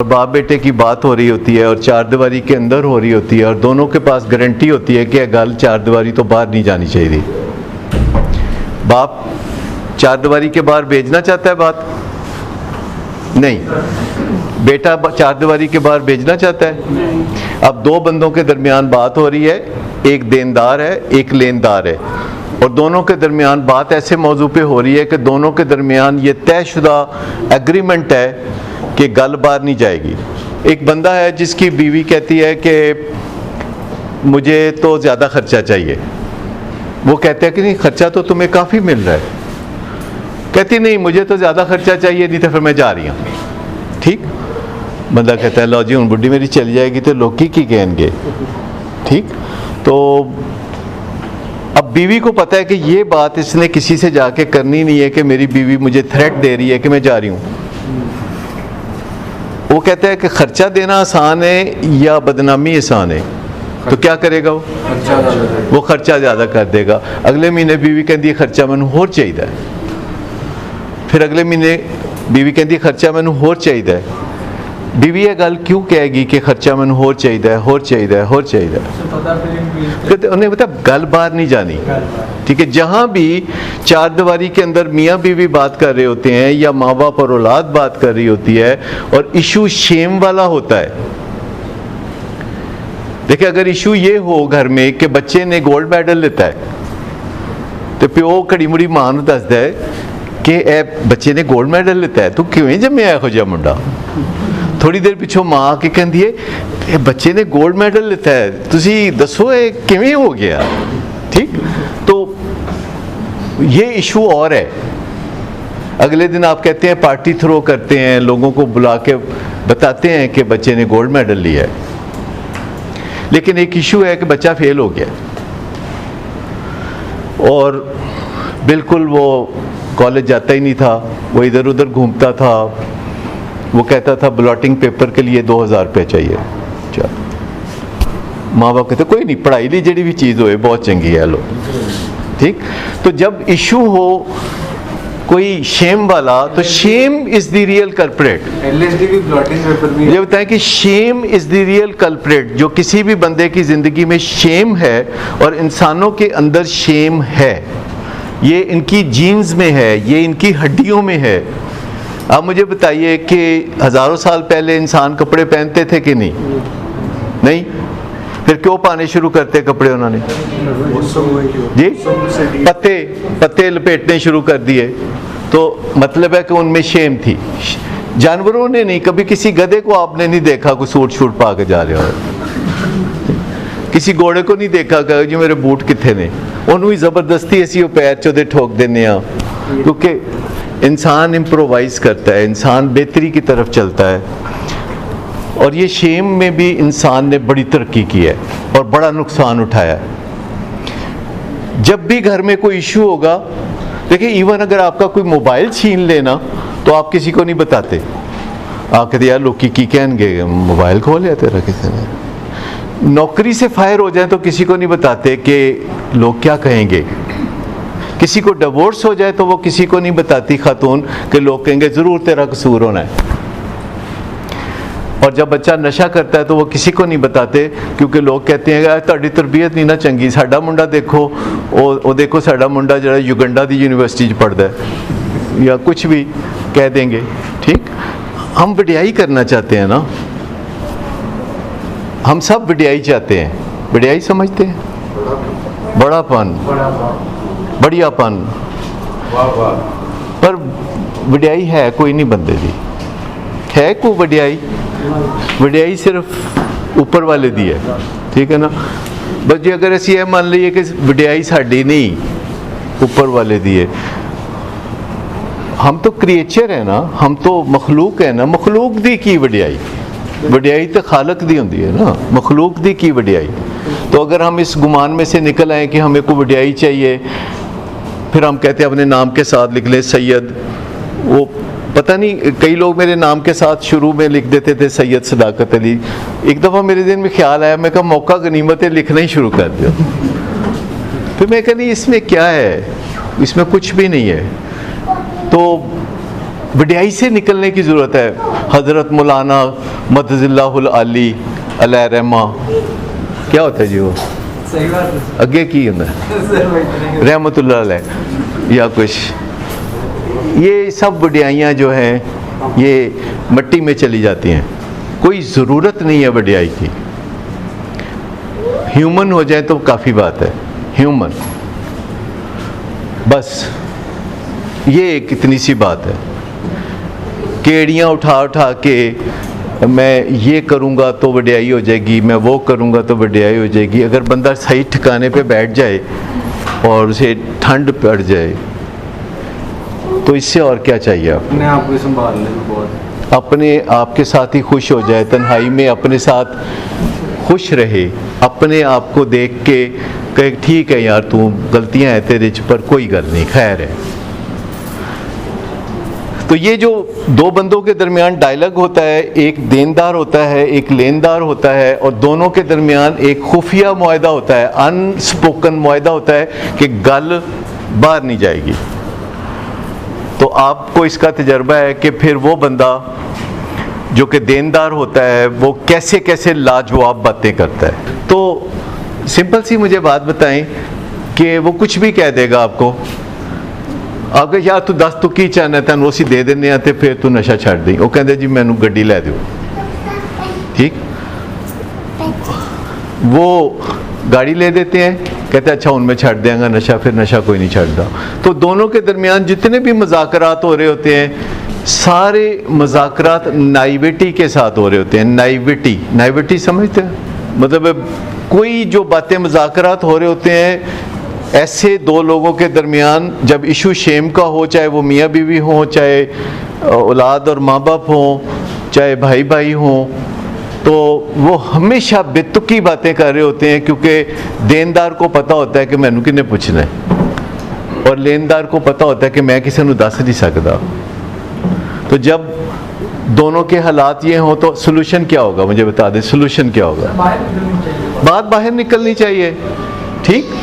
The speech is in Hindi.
बाप बेटे की बात हो रही होती है और चार दीवारी के अंदर हो रही होती है और दोनों के पास गारंटी होती है कि गल चार दीवारी तो बाहर नहीं जानी चाहिए। बाप चार दीवारी के बाहर भेजना चाहता है बात नहीं, बेटा चार दीवारी के बाहर भेजना चाहता है। अब दो बंदों के दरमियान बात हो रही है, एक देनदार है एक लेनदार है और दोनों के दरमियान बात ऐसे मौजू पे हो रही है कि दोनों के दरमियान ये तयशुदा एग्रीमेंट है कि गल बाहर नहीं जाएगी। एक बंदा है जिसकी बीवी कहती है कि मुझे तो ज़्यादा खर्चा चाहिए, वो कहते हैं कि नहीं खर्चा तो तुम्हें काफ़ी मिल रहा है, कहती नहीं मुझे तो ज़्यादा खर्चा चाहिए नहीं तो फिर मैं जा रही हूँ। ठीक, बंदा कहता है लो जी हूँ बुढ़ी मेरी चली जाएगी तो लोग की कहेंगे। ठीक, तो अब बीवी को पता है कि ये बात इसने किसी से जाके करनी नहीं है कि मेरी बीवी मुझे थ्रेट दे रही है कि मैं जा रही हूँ। वो कहता है कि खर्चा देना आसान है या बदनामी आसान है, तो क्या करेगा वो खर्चा ज़्यादा कर देगा। अगले महीने बीवी कहती है खर्चा मैनू होर चाहिए, फिर अगले महीने बीवी कहती है खर्चा मैनू होर चाहिए। बीवी ये गल क्यों कहेगी कि खर्चा मैनू होर चाहिए होर चाहिए होर चाहिए, उन्हें पता गल बाहर नहीं जानी। ठीक है, जहाँ भी चार दीवारी के अंदर मियाँ बीवी बात कर रहे होते हैं या माँ बाप और औलाद बात कर रही होती है और इशू शेम वाला होता है। देखिए अगर इशू ये हो घर में कि बच्चे ने गोल्ड मेडल लेता है तो प्यो घड़ी मुड़ी मां नूं दसदा है कि ए बच्चे ने गोल्ड मेडल लेता है, तू किवें जम्मिया इहो जिहा मुंडा। थोड़ी देर पिछों मां आके कहती है बच्चे ने गोल्ड मेडल लेता है, तुसी दसो ये किवें हो गया। ठीक, तो ये इशू और है। अगले दिन आप कहते हैं पार्टी थ्रो करते हैं, लोगों को बुला के बताते हैं कि बच्चे ने गोल्ड मेडल लिया है, लेकिन एक इशू है कि बच्चा फेल हो गया और बिल्कुल वो कॉलेज जाता ही नहीं था, वो इधर उधर घूमता था। वो कहता था ब्लॉटिंग पेपर के लिए 2000 रुपये चाहिए। चल माँ बाप कहते कोई नहीं, पढ़ाई ली जी भी चीज़ होए बहुत चंगी है लो। ठीक, तो जब इशू हो कोई शेम वाला तो Shem is the real culprit. ये बताएं कि Shem is the real culprit. जो किसी भी बंदे की जिंदगी में शेम है और इंसानों के अंदर शेम है, ये इनकी जीन्स में है, ये इनकी हड्डियों में है। आप मुझे बताइए कि हज़ारों साल पहले इंसान कपड़े पहनते थे कि नहीं? नहीं, फिर क्यों पाने शुरू करते कपड़े उन्होंने? जी, पत्ते लपेटने शुरू कर दिए, तो मतलब है कि उनमें शेम थी। जानवरों ने नहीं, कभी किसी गधे को आपने नहीं देखा कोई सूट शूट पा के जा रहा हो, किसी घोड़े को नहीं देखा कि जी मेरे बूट कितने ने, उन्होंने ज़बरदस्ती ऐसी वो पैर चौधे ठोक देने। क्योंकि इंसान इम्प्रोवाइज करता है, इंसान बेहतरी की तरफ चलता है। और ये शेम में भी इंसान ने बड़ी तरक्की की है और बड़ा नुकसान उठाया है। जब भी घर में कोई इशू होगा, देखिए इवन अगर आपका कोई मोबाइल छीन लेना तो आप किसी को नहीं बताते, आप कहते यार लोग की कहेंगे मोबाइल खो लिया तेरा किसी ने। नौकरी से फायर हो जाए तो किसी को नहीं बताते कि लोग क्या कहेंगे। किसी को डिवोर्स हो जाए तो वो किसी को नहीं बताती खातून कि लोग कहेंगे ज़रूर तेरा कसूर होना है। और जब बच्चा नशा करता है तो वो किसी को नहीं बताते क्योंकि लोग कहते हैं यार तुहाडी तरबियत नहीं ना चंगी, साडा मुंडा देखो वो देखो साडा मुंडा जरा युगंडा दी यूनिवर्सिटी पढ़ता है, या कुछ भी कह देंगे। ठीक, हम वडियाई करना चाहते हैं ना, हम सब वडियाई चाहते हैं। वडियाई समझते हैं, बड़ापन, बढ़ियापन, पर वडियाई है कोई नहीं बंदे दी, है कोई वडियाई? वडियाई सिर्फ ऊपर वाले दी है। ठीक है ना, बस जी अगर असी ये मान लीए कि वडियाई साड़ी नहीं ऊपर वाले दी है, हम तो क्रिएचर है ना, हम तो मखलूक है ना, मखलूक दी की वडियाई? वडियाई तो खालक दी होंदी है ना, मखलूक दी की वडियाई? तो अगर हम इस गुमान में से निकल आए कि हमें कोई वडियाई चाहिए, फिर हम कहते हैं अपने नाम के साथ लिख लें सैयद। वो पता नहीं कई लोग मेरे नाम के साथ शुरू में लिख देते थे सैयद सदाकत अली। एक दफ़ा मेरे दिन में ख्याल आया, मैं कहा मौका गनीमत है लिखना ही शुरू कर दिया। फिर मैं कहा नहीं इसमें क्या है, इसमें कुछ भी नहीं है। तो वडियाई से निकलने की ज़रूरत है। हज़रत मौलाना मदजिल्लाहुल आली अलैह रहमा, क्या होता है जी वो, सही बात है अगे की होंदा है, रहमतुल्लाह अलैह या कुछ, ये सब वडियाइयाँ जो हैं ये मिट्टी में चली जाती हैं। कोई ज़रूरत नहीं है वडियाई की। ह्यूमन हो जाए तो काफ़ी बात है, ह्यूमन, बस ये एक इतनी सी बात है। केड़ियाँ उठा उठा के मैं ये करूँगा तो वडियाई हो जाएगी, मैं वो करूँगा तो वडियाई हो जाएगी। अगर बंदा सही ठिकाने पे बैठ जाए और उसे ठंड पड़ जाए तो इससे और क्या चाहिए। आप अपने आप को संभाल ले बहुत, अपने आप के साथ ही खुश हो जाए, तन्हाई में अपने साथ खुश रहे, अपने आप को देख के कहे ठीक है यार तू गलतियां हैं तेरे च, पर कोई गल नहीं, खैर है। तो ये जो दो बंदों के दरमियान डायलॉग होता है, एक देनदार होता है, एक लेनदार होता है, और दोनों के दरमियान एक खुफिया मुआहदा होता है, अनस्पोकन मुआहदा होता है कि गल बाहर नहीं जाएगी। तो आपको इसका तजर्बा है कि फिर वो बंदा जो कि देनदार होता है वो कैसे कैसे लाजवाब बातें करता है। तो सिंपल सी मुझे बात बताएं कि वो कुछ भी कह देगा आपको, अगर यार तू दस तू की चाहना तेन उसी दे देने तो फिर तू नशा छड़ दी, वो कहते जी मैनू गड्डी लै दो, ठीक, वो गाड़ी ले देते हैं, कहते अच्छा उनमें छड़ देंगे नशा, फिर नशा कोई नहीं छड़ता। तो दोनों के दरमियान जितने भी मज़ाकरात हो रहे होते हैं, सारे मज़ाकरात नाइविटी के साथ हो रहे होते हैं। नाइविटी, नाइविटी समझते हैं, मतलब कोई जो बातें मज़ाकरात हो रहे होते हैं ऐसे दो लोगों के दरमियान, जब इशू शेम का हो, चाहे वो मियाँ बीवी हों, चाहे औलाद और माँ बाप हों, चाहे भाई भाई हों, तो वो हमेशा बेतुकी बातें कर रहे होते हैं, क्योंकि देनदार को पता होता है कि मैनू किन्ने पूछना है और लेनदार को पता होता है कि मैं किसी को दस नहीं सकता। तो जब दोनों के हालात ये हों तो सोल्यूशन क्या होगा, मुझे बता दें सोल्यूशन क्या होगा। बात बाहर निकलनी चाहिए, ठीक।